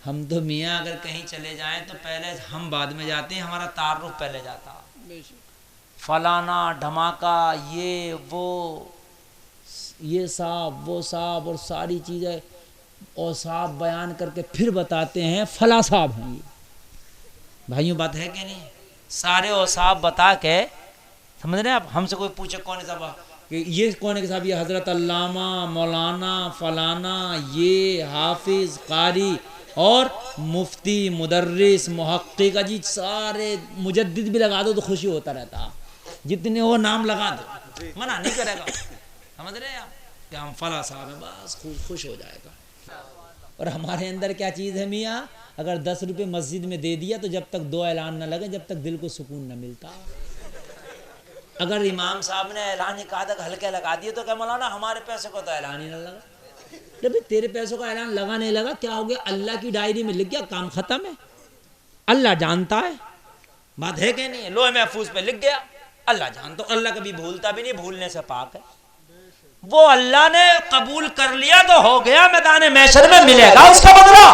ہم تو میاں اگر کہیں چلے جائیں تو پہلے ہم بعد میں جاتے ہیں، ہمارا تعارف پہلے جاتا، فلانا دھماکہ یہ وہ، یہ صاحب وہ صاحب، اور ساری چیزیں اور صاحب بیان کر کے پھر بتاتے ہیں فلاں صاحب ہیں یہ. بھائیوں بات ہے کہ نہیں؟ سارے اوصاف بتا کے، سمجھ رہے ہیں آپ؟ ہم سے کوئی پوچھے کون ہے صاحب کہ یہ کون ہے کہ صاحب یہ حضرت علامہ مولانا فلانا یہ حافظ قاری اور مفتی مدرس محقق، جی سارے مجدد بھی لگا دو تو خوشی ہوتا رہتا، جتنے وہ نام لگا دو منع نہیں کرے گا. سمجھ رہے ہیں آپ کہ ہم فلاں صاحب ہیں، بس خوش ہو جائے گا. اور ہمارے اندر کیا چیز ہے میاں؟ اگر 10 روپے مسجد میں دے دیا تو جب تک 2 اعلان نہ لگے جب تک دل کو سکون نہ ملتا. اگر امام صاحب نے اعلان ایک آدھا ہلکے لگا دیے تو کہ مولانا ہمارے پیسے کو تو اعلان ہی نہ لگا. جب تیرے پیسوں کا اعلان لگا نہیں لگا کیا ہو گیا؟ اللہ کی ڈائری میں لکھ گیا، کام ختم ہے. اللہ جانتا ہے، بات ہے کہ نہیں؟ لوح محفوظ پہ لکھ گیا، اللہ جانتا. اللہ کبھی بھولتا بھی نہیں، بھولنے سے پاک ہے. وہ اللہ نے قبول کر لیا تو ہو گیا، میدان محشر میں ملے گا اس کا بدلہ.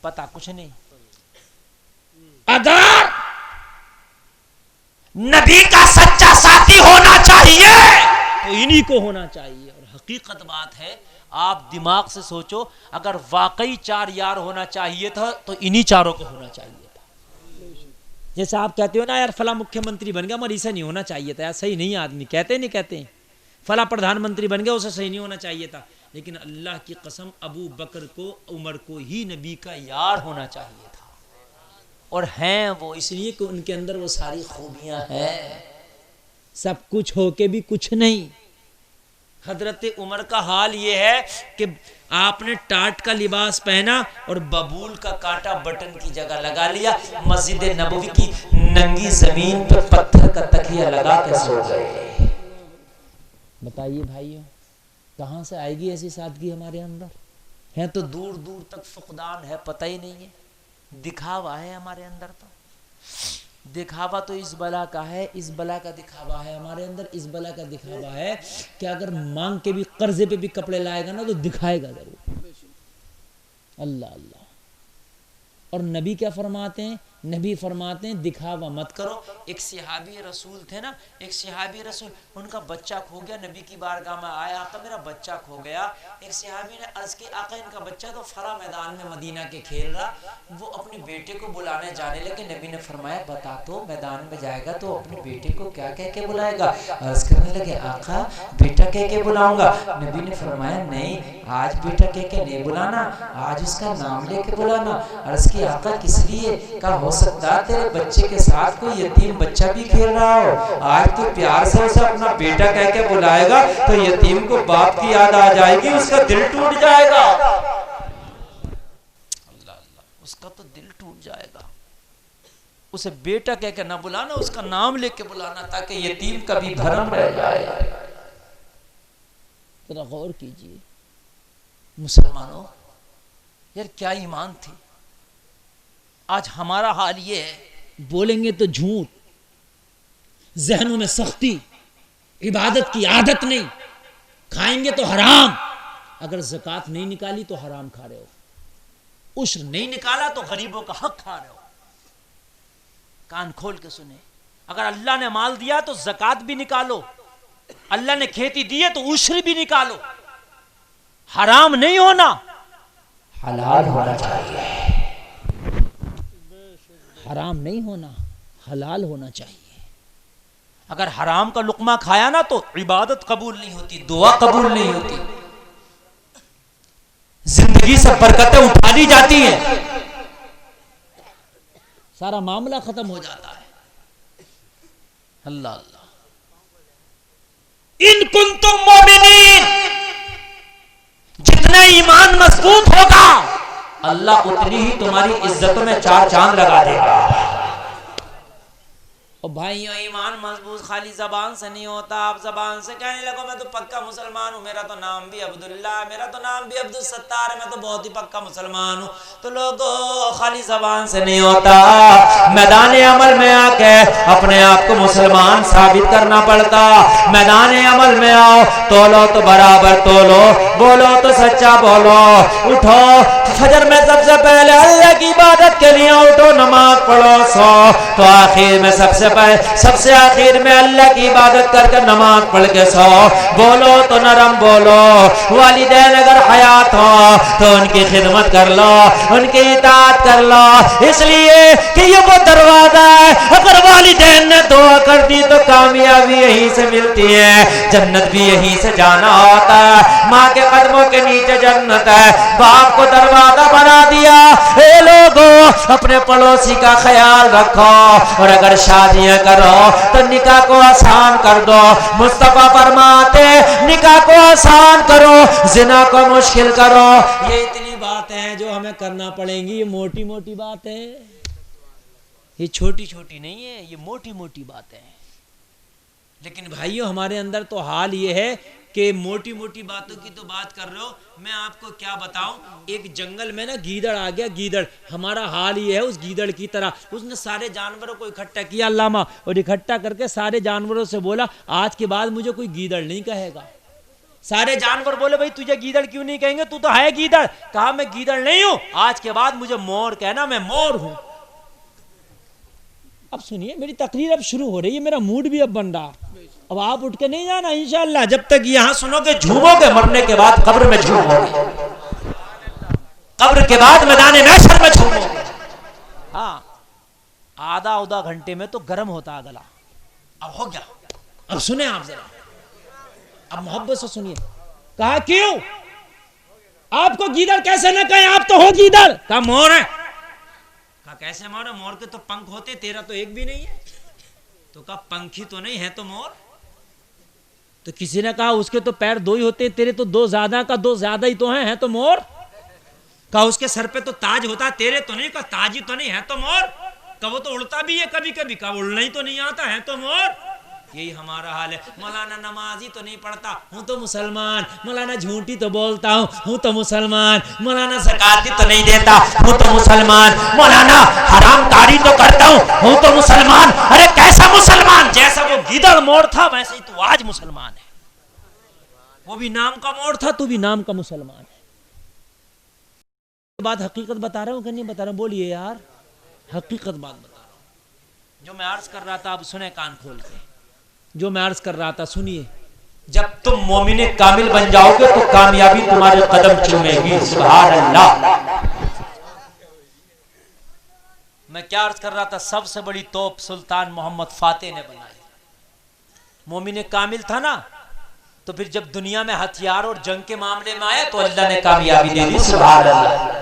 پتا کچھ نہیں. اگر نبی کا سچا ساتھی ہونا چاہیے تو انہی کو ہونا چاہیے. اور حقیقت بات ہے، آپ دماغ سے سوچو، اگر واقعی 4 یار ہونا چاہیے تھا تو انہی 4 کو ہونا چاہیے تھا. جیسے آپ کہتے ہو نا یار فلاں مکھیہ منتری بن گیا، مگر اسے نہیں ہونا چاہیے تھا، یار صحیح نہیں آدمی، کہتے نہیں کہتے ہیں. فلاں پردھان منتری بن گیا، اسے صحیح نہیں ہونا چاہیے تھا. لیکن اللہ کی قسم ابو بکر کو عمر کو ہی نبی کا یار ہونا چاہیے تھا. اور ہیں وہ اس لیے کہ ان کے اندر وہ ساری خوبیاں ہیں. سب کچھ ہو کے بھی کچھ نہیں. حضرت عمر کا حال یہ ہے کہ آپ نے ٹاٹ کا لباس پہنا اور ببول کا کانٹا بٹن کی جگہ لگا لیا، مسجد نبوی کی ننگی زمین پہ پتھر کا تکیہ لگا کے سو گئے. بتائیے بھائیو، کہاں سے آئے گی ایسی سادگی ہمارے اندر؟ ہیں تو دور دور تک فقدان ہے، پتہ ہی نہیں ہے. دکھاوا ہے ہمارے اندر. تو دکھاوا تو اس بلا کا ہے، اس بلا کا دکھاوا ہے ہمارے اندر. اس بلا کا دکھاوا ہے کہ اگر مانگ کے بھی قرضے پہ بھی کپڑے لائے گا نا تو دکھائے گا ضرور. اللہ اللہ. اور نبی کیا فرماتے ہیں؟ نبی فرماتے ہیں دکھاوا مت کرو. ایک صحابی رسول تھے نا، ایک صحابی رسول، ان کا بچہ کھو گیا. نبی کی بارگاہ میں آیا، آقا میرا بچہ کھو گیا. ایک صحابی نے عرض کی آقا ان کا بچہ تو فلاں میدان میں مدینہ کے کھیل رہا. وہ اپنے بیٹے کو بلانے جانے لگے. نبی نے فرمایا بتا تو میدان میں جائے گا تو اپنے بیٹے کو کیا کہہ کے بلائے گا؟ عرض کرنے لگے آقا بیٹا کہہ کے بلاؤں گا. نبی نے فرمایا نہیں، آج بیٹا کہہ کے نہیں بلانا، آج اس کا نام لے کے بلانا. عرض کی آقا کس لیے؟ کہا ہو سکتا تیرے بچے کے ساتھ کوئی یتیم بچہ بھی کھیل رہا ہو، آج تو پیار سے اسے اپنا بیٹا کہہ کے بلائے گا تو یتیم کو باپ کی یاد آ جائے گی، اس کا دل ٹوٹ جائے گا. اللہ اللہ، اس کا تو دل ٹوٹ جائے گا. اسے بیٹا کہہ کے نہ بلانا، اس کا نام لے کے بلانا تاکہ یتیم کا بھی بھرم رہ جائے. ذرا غور کیجئے مسلمانوں، یار کیا ایمان تھی. آج ہمارا حال یہ ہے، بولیں گے تو جھوٹ، ذہنوں میں سختی، عبادت کی عادت نہیں، کھائیں گے تو حرام. اگر زکوٰۃ نہیں نکالی تو حرام کھا رہے ہو، عشر نہیں نکالا تو غریبوں کا حق کھا رہے ہو. کان کھول کے سنیں، اگر اللہ نے مال دیا تو زکوٰۃ بھی نکالو، اللہ نے کھیتی دی ہے تو عشر بھی نکالو. حرام نہیں ہونا، حلال ہونا چاہیے. حرام نہیں ہونا، حلال ہونا چاہیے. اگر حرام کا لقمہ کھایا نا تو عبادت قبول نہیں ہوتی، دعا قبول نہیں ہوتی، زندگی سے برکتیں اٹھا لی جاتی ہیں، سارا معاملہ ختم ہو جاتا ہے. اللہ اللہ. ان کنتم مومنین، جتنا ایمان مضبوط ہوگا اللہ اتنی ہی تمہاری عزتوں میں 4 چاند لگا دے گا. اور بھائیوں ایمان مضبوط خالی زبان سے نہیں ہوتا. آپ زبان سے کہنے لگو میں تو پکا مسلمان ہوں, میرا تو نام بھی عبداللہ ہے, میرا تو نام بھی عبدالستار ہے, میں تو بہت ہی پکا مسلمان ہوں, تو لوگوں خالی زبان سے نہیں ہوتا, میدان عمل میں آ کے اپنے آپ کو مسلمان ثابت کرنا پڑتا. میدان عمل میں آؤ, تولو تو برابر تولو, بولو تو سچا بولو. اٹھو فجر میں سب سے پہلے اللہ کی عبادت کے لیے اٹھو, نماز پڑھو, سو تو آخر میں سب سے آخر میں اللہ کی عبادت کر کے نماز پڑھ کے سو. بولو تو نرم بولو. والدین اگر حیات ہو تو ان کی خدمت کر لو, ان کی اطاعت کر لو, اس لیے کہ یہ وہ دروازہ ہے, اگر والدین نے دعا کر دی تو کامیابی یہیں سے ملتی ہے, جنت بھی یہیں سے جانا ہوتا ہے. ماں کے قدموں کے نیچے جنت ہے, باپ کو دروازہ بنا دیا. اے لوگوں اپنے پڑوسی کا خیال رکھو, اور اگر شادیاں کرو تو نکاح کو آسان کر دو. مصطفیٰ فرماتے نکاح کو آسان کرو, زنا کو مشکل کرو. یہ اتنی باتیں ہیں جو ہمیں کرنا پڑیں گی. یہ موٹی موٹی بات ہے, یہ چھوٹی چھوٹی نہیں ہے, یہ موٹی موٹی باتیں ہیں. لیکن بھائیوں ہمارے اندر تو حال یہ ہے کہ موٹی موٹی باتوں کی تو بات کر رہے ہو, میں آپ کو کیا بتاؤں. ایک جنگل میں نا گیدڑ آ گیا, گیدڑ. ہمارا حال یہ ہے اس گیدڑ کی طرح. اس نے سارے جانوروں کو اکٹھا کیا علامہ, اور اکٹھا کر کے سارے جانوروں سے بولا آج کے بعد مجھے کوئی گیدڑ نہیں کہے گا. سارے جانور بولے بھائی تجھے گیدڑ کیوں نہیں کہیں گے, تو ہے گیدڑ. کہا میں گیدڑ نہیں ہوں, آج کے بعد مجھے مور کہنا, میں مور ہوں. اب سنیے میری تقریر اب شروع ہو رہی ہے, میرا موڈ بھی اب بن رہا. اب آپ اٹھ کے نہیں جانا انشاءاللہ, جب تک یہاں سنو گے جھومو گے, مرنے کے بعد قبر میں جھومو گے, قبر کے بعد میدان محشر میں جھومو گے. ہاں آدھا گھنٹے میں تو گرم ہوتا گلا. اب ہو گیا, اب سنیں آپ ذرا, اب محبت سے سنیے. کہا کیوں آپ کو گیدڑ کیسے نہ کہیں, آپ تو ہو گیدڑ. کہا مور ہے. کہا کیسے مور ہے, مور کے تو پنکھ ہوتے, تیرا تو ایک بھی نہیں ہے. تو کہا پنکھی تو نہیں ہے تو مور. تو کسی نے کہا اس کے تو پیر دو ہی ہوتے, تیرے تو دو زیادہ, کا دو زیادہ ہی تو ہیں تو مور. کہا اس کے سر پہ تو تاج ہوتا, تیرے تو نہیں. کہا تاج ہی تو نہیں ہے تو مور. کہا وہ تو اڑتا بھی ہے کبھی کبھی. کہا اڑنا ہی تو نہیں آتا ہے تو مور. یہی ہمارا حال ہے. مولانا نمازی تو نہیں پڑھتا, ہوں تو مسلمان. مولانا جھوٹی تو بولتا ہوں تو مسلمان. مولانا زکاتی تو نہیں دیتا, ہوں تو مسلمان. مولانا حرام کاری تو کرتا ہوں تو مسلمان. ارے کیسا مسلمان, جیسا وہ گیدڑ مور تھا ویسے ہی تو آج مسلمان ہے. وہ بھی نام کا مور تھا, تو بھی نام کا مسلمان ہے. بات حقیقت بتا رہا ہوں کہ نہیں بتا رہا ہوں, بولیے یار. حقیقت بات بتا رہا ہوں, جو میں عرض کر رہا تھا. اب سنیں کان کھول کے, جو میں عرض کر رہا تھا سنیے. جب تم مومن کامل بن جاؤ گے تو کامیابی تمہارے قدم چومے گی. سبحان اللہ. میں کیا عرض کر رہا تھا, سب سے بڑی توپ سلطان محمد فاتح نے بنائی. مومن کامل تھا نا, تو پھر جب دنیا میں ہتھیار اور جنگ کے معاملے میں آیا تو اللہ نے کامیابی دے دی. سبحان اللہ.